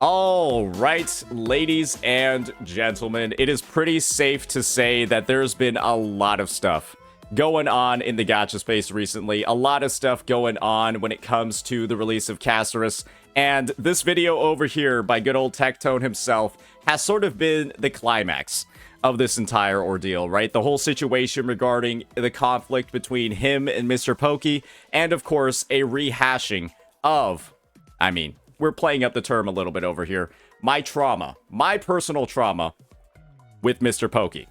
All right, ladies and gentlemen, it is pretty safe to say that there's been a lot of stuff going on in the gacha space recently. A lot of stuff going on when it comes to the release of Casterus. And this video over here by good old Tectone himself has sort of been the climax of this entire ordeal, right? The whole situation regarding the conflict between him and MrPokke, and of course, a rehashing of, we're playing up the term a little bit over here, my personal trauma with MrPokke.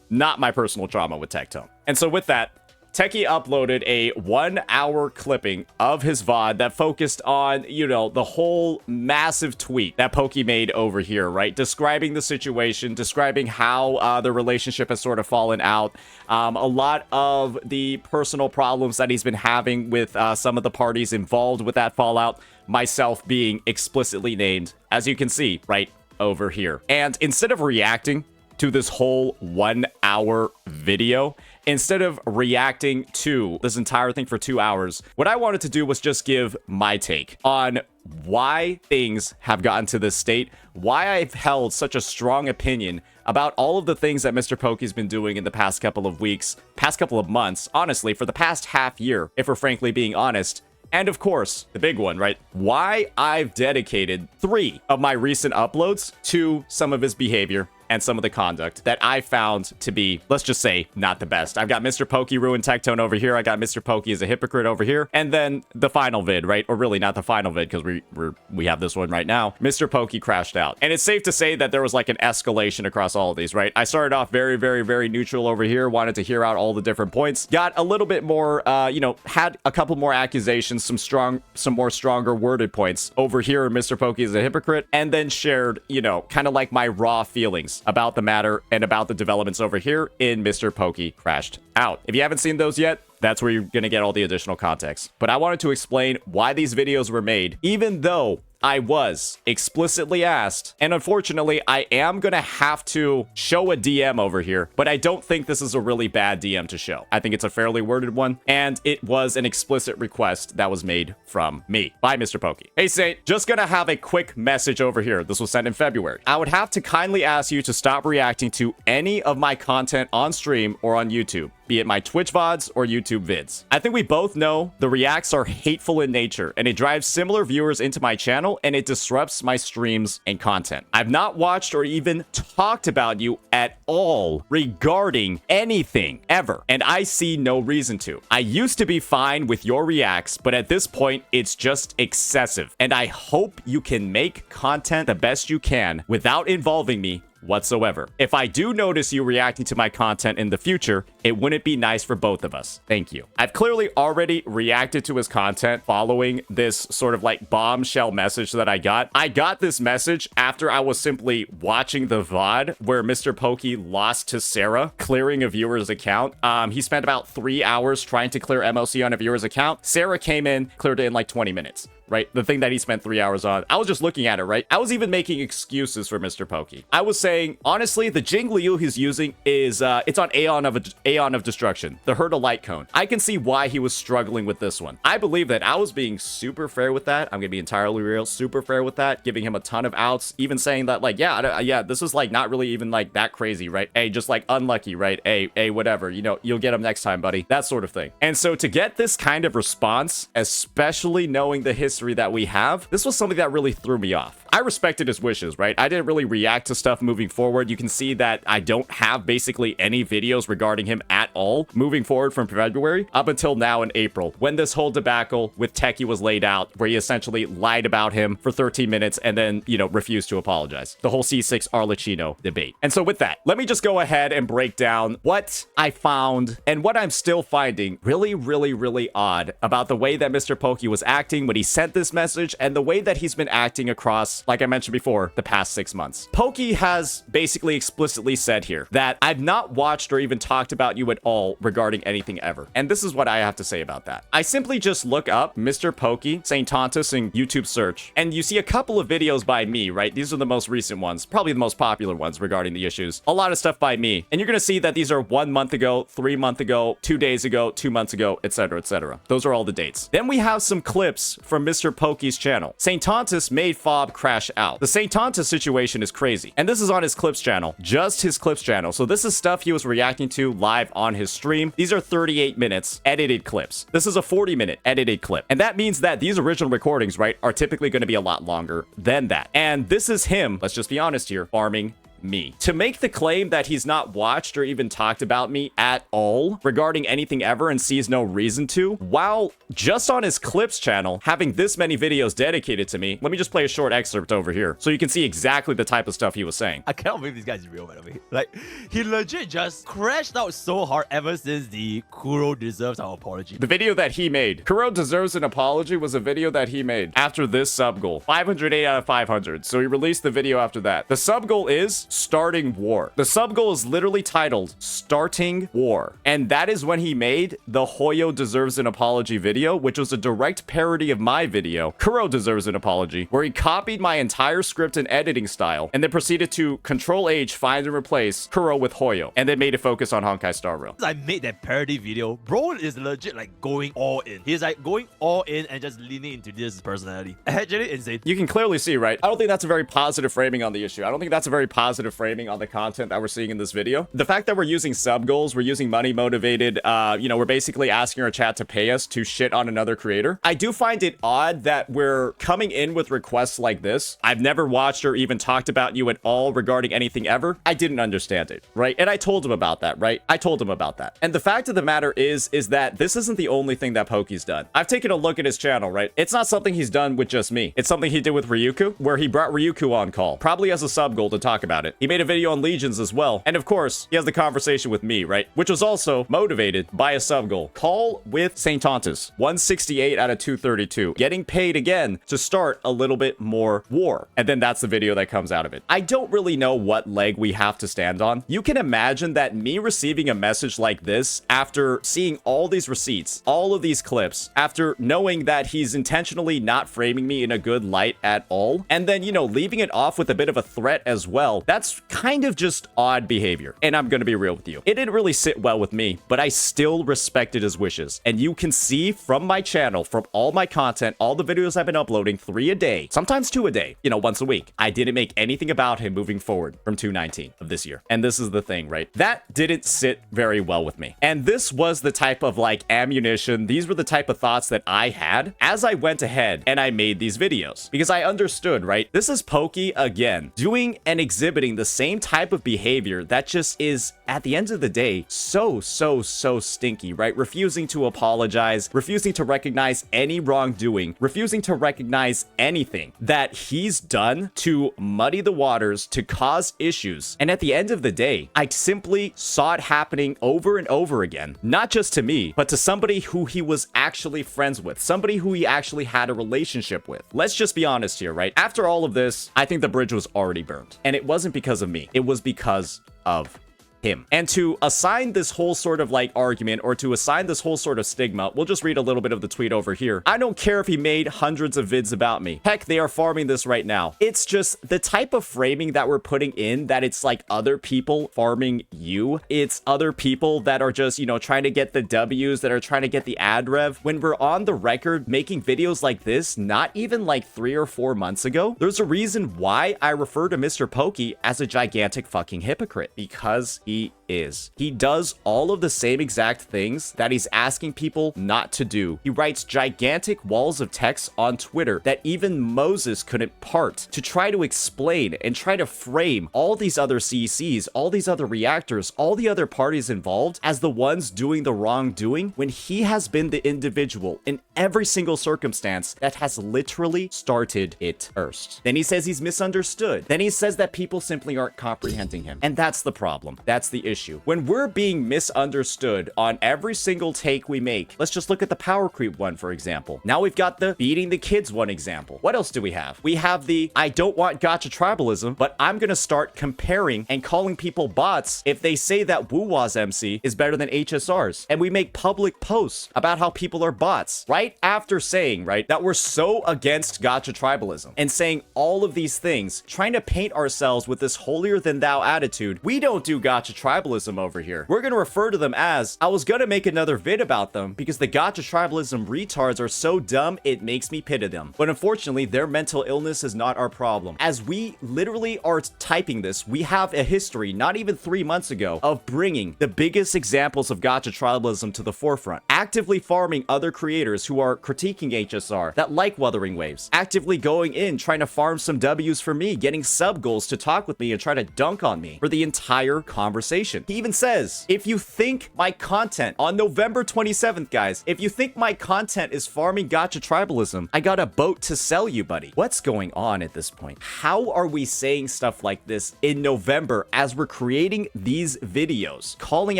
Not my personal trauma with Tectone. And so with that, Techie uploaded a 1-hour clipping of his VOD that focused on, the whole massive tweet that Pokke made over here, right? Describing the situation, describing how the relationship has sort of fallen out. A lot of the personal problems that he's been having with some of the parties involved with that fallout, myself being explicitly named, as you can see right over here. And instead of reacting to this whole 1-hour video, instead of reacting to this entire thing for 2 hours, what I wanted to do was just give my take on why things have gotten to this state, why I've held such a strong opinion about all of the things that MrPokke's been doing in the past couple of weeks, past couple of months, honestly, for the past half year, if we're frankly being honest. And of course, the big one, right? Why I've dedicated 3 of my recent uploads to some of his behavior and some of the conduct that I found to be, let's just say, not the best. I've got MrPokke ruined Tectone over here. I got MrPokke as a hypocrite over here. And then the final vid, right? Or really not the final vid, because we have this one right now. MrPokke crashed out. And it's safe to say that there was like an escalation across all of these, right? I started off very, very, very neutral over here. Wanted to hear out all the different points. Got a little bit more, had a couple more accusations, some more stronger worded points over here. MrPokke is a hypocrite. And then shared, kind of like my raw feelings about the matter and about the developments over here in MrPokke crashed out. If you haven't seen those yet, that's where you're going to get all the additional context. But I wanted to explain why these videos were made, even though I was explicitly asked, and unfortunately, I am going to have to show a DM over here, but I don't think this is a really bad DM to show. I think it's a fairly worded one, and it was an explicit request that was made from me by MrPokke. Hey, Saint, just going to have a quick message over here. This was sent in February. I would have to kindly ask you to stop reacting to any of my content on stream or on YouTube, be it my Twitch VODs or YouTube vids. I think we both know the reacts are hateful in nature, and it drives similar viewers into my channel, and it disrupts my streams and content. I've not watched or even talked about you at all regarding anything ever, and I see no reason to. I used to be fine with your reacts, but at this point, it's just excessive, and I hope you can make content the best you can without involving me whatsoever. If I do notice you reacting to my content in the future, it wouldn't be nice for both of us. Thank you. I've clearly already reacted to his content following this sort of like bombshell message that I got. I got this message after I was simply watching the VOD where MrPokke lost to Sarah, clearing a viewer's account. He spent about 3 hours trying to clear MLC on a viewer's account. Sarah came in, cleared it in like 20 minutes. Right? The thing that he spent 3 hours on. I was just looking at it, right? I was even making excuses for MrPokke. I was saying, honestly, the Jing Liu he's using is, it's on Aeon of Destruction, the Herd of Light Cone. I can see why he was struggling with this one. I believe that I was being super fair with that. I'm gonna be entirely real, super fair with that, giving him a ton of outs, even saying that, like, yeah, this is, like, not really even, like, that crazy, right? Hey, just, like, unlucky, right? Hey, whatever, you'll get him next time, buddy. That sort of thing. And so to get this kind of response, especially knowing the history that we have, this was something that really threw me off. I respected his wishes, right? I didn't really react to stuff moving forward. You can see that I don't have basically any videos regarding him at all moving forward from February up until now in April, when this whole debacle with Techie was laid out, where he essentially lied about him for 13 minutes and then, refused to apologize. The whole C6 Arlecchino debate. And so with that, let me just go ahead and break down what I found and what I'm still finding really, really, really odd about the way that MrPokke was acting when he sent this message and the way that he's been acting across, like I mentioned before, the past 6 months. Pokke has basically explicitly said here that I've not watched or even talked about you at all regarding anything ever. And this is what I have to say about that. I simply just look up MrPokke, Saint Tontus in YouTube search, and you see a couple of videos by me, right? These are the most recent ones, probably the most popular ones regarding the issues. A lot of stuff by me. And you're gonna see that these are 1 month ago, 3 months ago, 2 days ago, 2 months ago, etc., etc. Those are all the dates. Then we have some clips from MrPokke's channel. St. Tontus made Fob crash out. The St. Tontus situation is crazy. And this is on his clips channel, just his clips channel. So this is stuff he was reacting to live on his stream. These are 38 minutes edited clips. This is a 40-minute edited clip. And that means that these original recordings, right, are typically going to be a lot longer than that. And this is him, let's just be honest here, farming me. To make the claim that he's not watched or even talked about me at all regarding anything ever and sees no reason to, while just on his clips channel having this many videos dedicated to me. Let me just play a short excerpt over here so you can see exactly the type of stuff he was saying. I cannot believe this guy's real, by the way. Like, he legit just crashed out so hard ever since the Kuro deserves our apology. The video that he made, Kuro deserves an apology, was a video that he made after this sub goal. 508 out of 500. So he released the video after that. The sub goal is starting war. The sub goal is literally titled Starting War. And that is when he made the Hoyo deserves an apology video, which was a direct parody of my video, Kuro deserves an apology, where he copied my entire script and editing style and then proceeded to Control H, find and replace Kuro with Hoyo, and then made it focus on Honkai Star Rail. I made that parody video. Bro is legit like going all in. He's like going all in and just leaning into this personality. Actually insane. You can clearly see, right? I don't think that's a very positive framing on the issue. I don't think that's a very positive framing on the content that we're seeing in this video. The fact that we're using sub goals, we're using money motivated, we're basically asking our chat to pay us to shit on another creator. I do find it odd that we're coming in with requests like this. I've never watched or even talked about you at all regarding anything ever. I didn't understand it, right? And I told him about that, right? I told him about that. And the fact of the matter is that this isn't the only thing that Pokke's done. I've taken a look at his channel, right? It's not something he's done with just me. It's something he did with Ryuku, where he brought Ryuku on call, probably as a sub goal to talk about it. He made a video on Legions as well. And of course, he has the conversation with me, right? Which was also motivated by a sub goal. Call with St. Tontus, 168 out of 232. Getting paid again to start a little bit more war. And then that's the video that comes out of it. I don't really know what leg we have to stand on. You can imagine that me receiving a message like this after seeing all these receipts, all of these clips, after knowing that he's intentionally not framing me in a good light at all, and then, leaving it off with a bit of a threat as well. That's kind of just odd behavior. And I'm gonna be real with you. It didn't really sit well with me, but I still respected his wishes. And you can see from my channel, from all my content, all the videos I've been uploading, 3 a day, sometimes 2 a day, once a week. I didn't make anything about him moving forward from 219 of this year. And this is the thing, right? That didn't sit very well with me. And this was the type of ammunition. These were the type of thoughts that I had as I went ahead and I made these videos, because I understood, right? This is Pokke again, doing and exhibiting the same type of behavior that just is, at the end of the day, so stinky, right? Refusing to apologize, refusing to recognize any wrongdoing, refusing to recognize anything that he's done to muddy the waters, to cause issues. And at the end of the day, I simply saw it happening over and over again, not just to me, but to somebody who he was actually friends with, somebody who he actually had a relationship with. Let's just be honest here, right? After all of this, I think the bridge was already burned. And it wasn't because of me. It was because of him. And to assign this whole sort of argument, or to assign this whole sort of stigma, we'll just read a little bit of the tweet over here. I don't care if he made hundreds of vids about me. Heck, they are farming this right now. It's just the type of framing that we're putting in, that it's like other people farming you. It's other people that are just, trying to get the W's, that are trying to get the ad rev. When we're on the record making videos like this, not even 3 or 4 months ago, there's a reason why I refer to MrPokke as a gigantic fucking hypocrite, because he is. He does all of the same exact things that he's asking people not to do. He writes gigantic walls of text on Twitter that even Moses couldn't part, to try to explain and try to frame all these other CCs, all these other reactors, all the other parties involved as the ones doing the wrongdoing, when he has been the individual in every single circumstance that has literally started it first. Then he says he's misunderstood. Then he says that people simply aren't comprehending him. And that's the problem. That's the issue. When we're being misunderstood on every single take we make, let's just look at the power creep one, for example. Now we've got the beating the kids one example. What else do we have? We have the I don't want gotcha tribalism, but I'm gonna start comparing and calling people bots if they say that Wuwa's MC is better than HSR's. And we make public posts about how people are bots, right after saying, right, that we're so against gotcha tribalism and saying all of these things, trying to paint ourselves with this holier than thou attitude. We don't do gotcha gacha tribalism over here. We're gonna refer to them as, I was gonna make another vid about them because the gacha tribalism retards are so dumb it makes me pity them. But unfortunately, their mental illness is not our problem. As we literally are typing this, we have a history, not even 3 months ago, of bringing the biggest examples of gacha tribalism to the forefront. Actively farming other creators who are critiquing HSR that like Wuthering Waves. Actively going in, trying to farm some W's for me, getting sub goals to talk with me and try to dunk on me for the entire conversation. He even says, if you think my content on November 27th, guys, if you think my content is farming gacha tribalism, I got a boat to sell you, buddy. What's going on at this point? How are we saying stuff like this in November as we're creating these videos, calling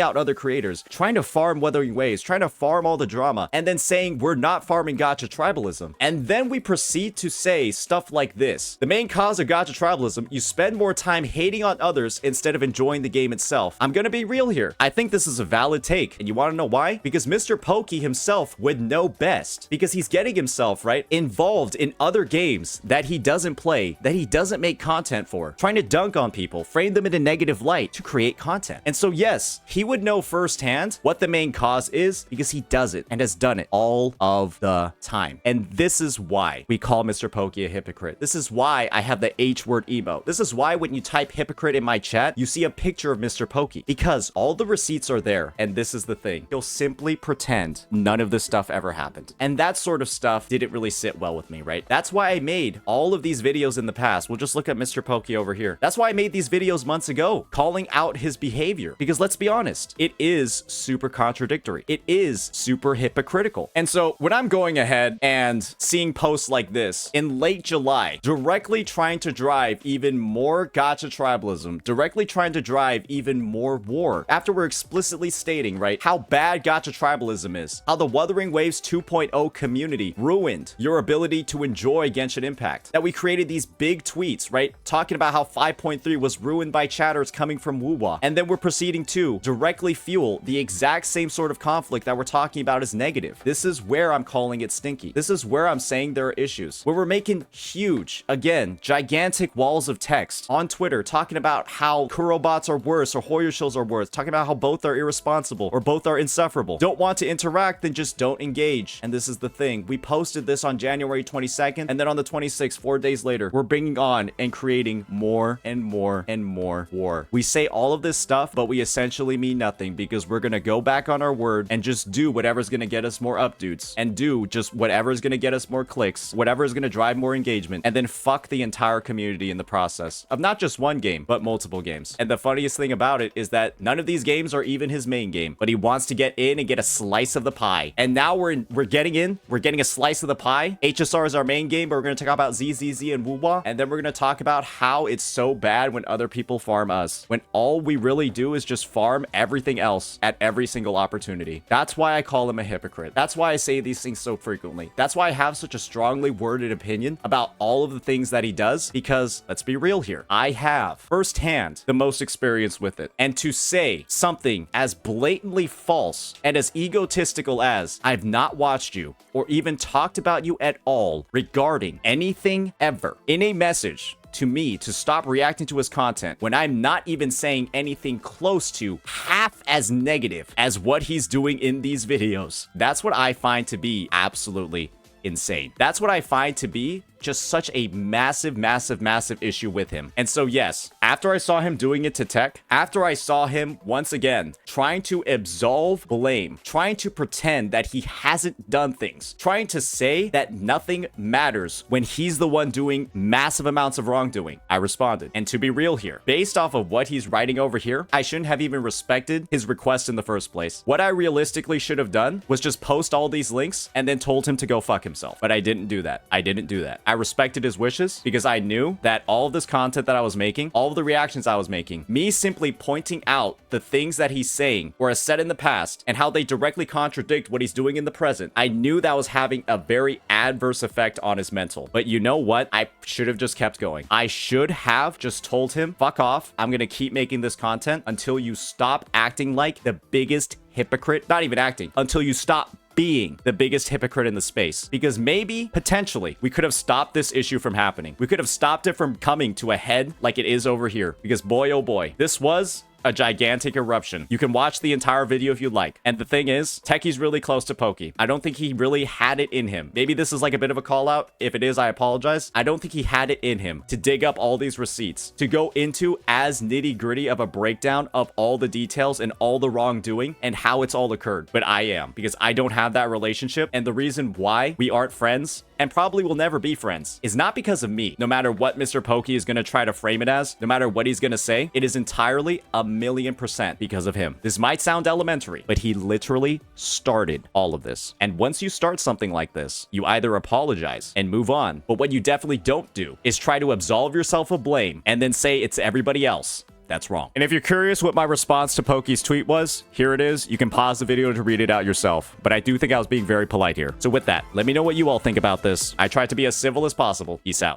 out other creators, trying to farm Wuthering Waves, trying to farm all the drama, and then saying we're not farming gacha tribalism? And then we proceed to say stuff like this. The main cause of gacha tribalism, you spend more time hating on others instead of enjoying the game itself. I'm gonna be real here. I think this is a valid take. And you wanna know why? Because MrPokke himself would know best. Because he's getting himself, right, involved in other games that he doesn't play, that he doesn't make content for, trying to dunk on people, frame them in a negative light to create content. And so yes, he would know firsthand what the main cause is because he does it and has done it all of the time. And this is why we call MrPokke a hypocrite. This is why I have the H word emote. This is why when you type hypocrite in my chat, you see a picture of MrPokke, because all the receipts are there. And this is the thing. He'll simply pretend none of this stuff ever happened. And that sort of stuff didn't really sit well with me, right? That's why I made all of these videos in the past. We'll just look at MrPokke over here. That's why I made these videos months ago, calling out his behavior. Because let's be honest, it is super contradictory. It is super hypocritical. And so when I'm going ahead and seeing posts like this in late July, directly trying to drive even more gacha tribalism, directly trying to drive even more war, after we're explicitly stating, right, how bad gacha tribalism is, how the Wuthering Waves 2.0 community ruined your ability to enjoy Genshin Impact, that we created these big tweets, right, talking about how 5.3 was ruined by chatters coming from Wuwa, and then we're proceeding to directly fuel the exact same sort of conflict that we're talking about as negative. This is where I'm calling it stinky. This is where I'm saying there are issues, where we're making huge, again, gigantic walls of text on Twitter talking about how Kurobots are worse or Hoyoshills are worse, talking about how both are irresponsible or both are insufferable. Don't want to interact, then just don't engage. And this is the thing. We posted this on January 22nd, and then on the 26th, 4 days later, we're bringing on and creating more and more and more war. We say all of this stuff, but we essentially mean nothing because we're gonna go back on our word and just do whatever's gonna get us more updates and do just whatever is gonna get us more clicks, whatever is gonna drive more engagement, and then fuck the entire community in the process of not just one game, but multiple games. And the funniest thing about it is that none of these games are even his main game, but he wants to get in and get a slice of the pie. And now we're getting a slice of the pie. HSR is our main game, but we're gonna talk about ZZZ and Wuwa, and then we're gonna talk about how it's so bad when other people farm us, when all we really do is just farm everything else at every single opportunity. That's why I call him a hypocrite. That's why I say these things so frequently. That's why I have such a strongly worded opinion about all of the things that he does, because let's be real here, I have firsthand the most experience with it. And to say something as blatantly false and as egotistical as I've not watched you or even talked about you at all regarding anything ever in a message to me to stop reacting to his content when I'm not even saying anything close to half as negative as what he's doing in these videos. That's what I find to be absolutely insane. That's what I find to be just such a massive, massive, massive issue with him. And so yes, after I saw him doing it to Tech, after I saw him once again trying to absolve blame, trying to pretend that he hasn't done things, trying to say that nothing matters when he's the one doing massive amounts of wrongdoing, I responded. And to be real here, based off of what he's writing over here, I shouldn't have even respected his request in the first place. What I realistically should have done was just post all these links and then told him to go fuck himself. But I didn't do that. I didn't do that. I respected his wishes because I knew that all of this content that I was making, all of the reactions I was making, me simply pointing out the things that he's saying or has said in the past and how they directly contradict what he's doing in the present, I knew that was having a very adverse effect on his mental. But you know what? I should have just kept going. I should have just told him, fuck off. I'm gonna keep making this content until you stop acting like the biggest hypocrite. Not even acting, until you stop being the biggest hypocrite in the space. Because maybe, potentially, we could have stopped this issue from happening. We could have stopped it from coming to a head like it is over here. Because boy, oh boy, this was a gigantic eruption. You can watch the entire video if you'd like. And the thing is, Techie's really close to Pokke. I don't think he really had it in him. Maybe this is like a bit of a call out. If it is, I apologize. I don't think he had it in him to dig up all these receipts, to go into as nitty gritty of a breakdown of all the details and all the wrongdoing and how it's all occurred. But I am, because I don't have that relationship. And the reason why we aren't friends and probably will never be friends is not because of me. No matter what MrPokke is going to try to frame it as, no matter what he's going to say, it is entirely 1,000,000% because of him. This might sound elementary, but he literally started all of this. And once you start something like this, you either apologize and move on, but what you definitely don't do is try to absolve yourself of blame and then say it's everybody else. That's wrong. And if you're curious what my response to Pokke's tweet was, here it is. You can pause the video to read it out yourself. But I do think I was being very polite here. So with that, let me know what you all think about this. I tried to be as civil as possible. Peace out.